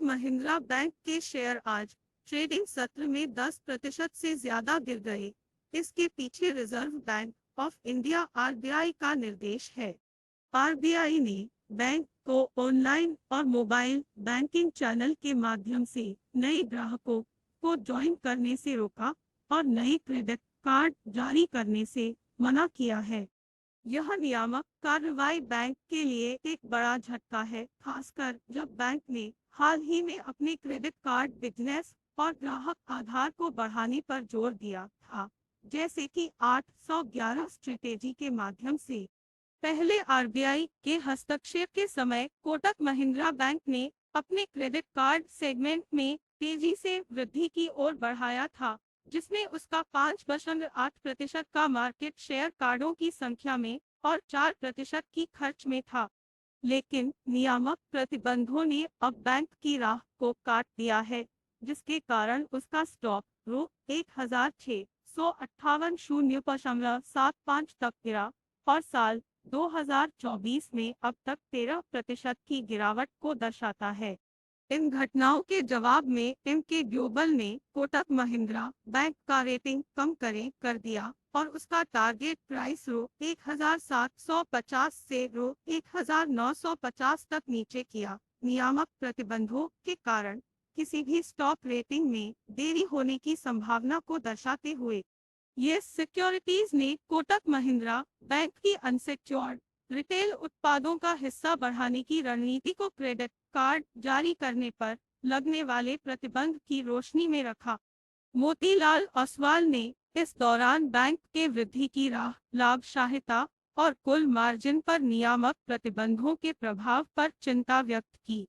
Mahindra bank के share आज trading सत्र में 10% से ज्यादा गिर गए। इसके पीछे reserve bank of India RBI का निर्देश है। आरबीआई ने बैंक को ऑनलाइन और मोबाइल बैंकिंग चैनल के माध्यम से नए ग्राहकों को ज्वाइन करने से रोका और नए क्रेडिट कार्ड जारी करने से मना किया है। यह नियामक कार्रवाई बैंक के लिए एक बड़ा झटका है, खासकर जब बैंक ने हाल ही में अपने क्रेडिट कार्ड बिजनेस और ग्राहक आधार को बढ़ाने पर जोर दिया था, जैसे कि 811 स्ट्रेटेजी के माध्यम से। पहले आरबीआई के हस्तक्षेप के समय कोटक महिंद्रा बैंक ने अपने क्रेडिट कार्ड सेगमेंट में तेजी से वृद्धि की ओर बढ़ाया था, जिसमें उसका 5.8% का मार्केट शेयर कार्डों की संख्या में और 4% की खर्च में था। लेकिन नियामक प्रतिबंधों ने अब बैंक की राह को काट दिया है, जिसके कारण उसका स्टॉक रू 1658.75 तक गिरा और साल 2024 में अब तक 13% की गिरावट को दर्शाता है। इन घटनाओं के जवाब में एमके ग्लोबल ने कोटक महिंद्रा बैंक का रेटिंग कम कर दिया और उसका टारगेट प्राइस रू 1750 से रू 1950 तक नीचे किया। नियामक प्रतिबंधों के कारण किसी भी स्टॉक रेटिंग में देरी होने की संभावना को दर्शाते हुए ये सिक्योरिटीज ने कोटक महिंद्रा बैंक की अनसिक्योर्ड रिटेल उत्पादों का हिस्सा बढ़ाने की रणनीति को क्रेडिट कार्ड जारी करने पर लगने वाले प्रतिबंध की रोशनी में रखा। मोतीलाल ओसवाल ने इस दौरान बैंक के वृद्धि की राह, लाभशाहिता और कुल मार्जिन पर नियामक प्रतिबंधों के प्रभाव पर चिंता व्यक्त की।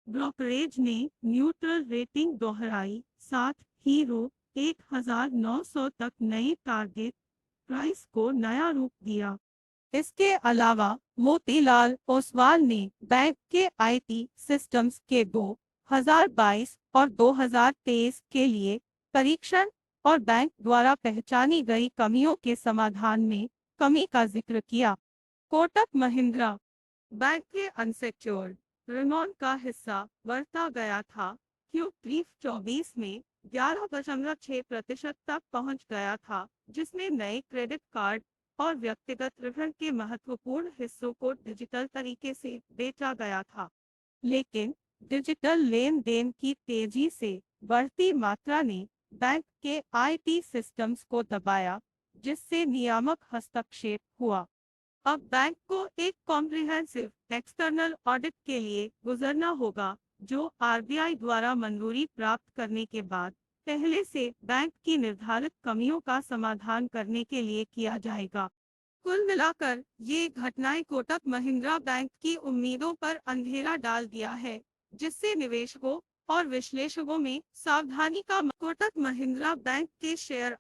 ब्रोकरेज ने न्यूट्रल रेटिंग दोहराई, साथ ही रू 1900 तक नए टारगेट प्राइस को नया रूप दिया। इसके अलावा मोतीलाल ओसवाल ने बैंक के आईटी सिस्टम्स के 2022 और 2023 के लिए परीक्षण और बैंक द्वारा पहचानी गई कमियों के समाधान में कमी का जिक्र किया। कोटक महिंद्रा बैंक के अनसिक्योर्ड ऋणों का हिस्सा बढ़ता गया था, Q3 24 में 11.6% तक पहुंच गया था, जिसमें नए क्रेडिट कार्ड और व्यक्तिगत ऋण के महत्वपूर्ण हिस्सों को डिजिटल तरीके से बेचा गया था। लेकिन डिजिटल लेन देन की तेजी से बढ़ती मात्रा ने बैंक के आईटी सिस्टम्स को दबाया, जिससे नियामक हस्तक्षेप हुआ। अब बैंक को एक कॉम्प्रिहेंसिव एक्सटर्नल ऑडिट के लिए गुजरना होगा, जो आरबीआई द्वारा मंजूरी प्राप्त करने के बाद पहले से बैंक की निर्धारित कमियों का समाधान करने के लिए किया जाएगा। कुल मिलाकर ये घटनाएं कोटक महिंद्रा बैंक की उम्मीदों पर अंधेरा डाल दिया है, जिससे निवेशकों और विश्लेषकों में सावधानी का। कोटक महिंद्रा बैंक के शेयर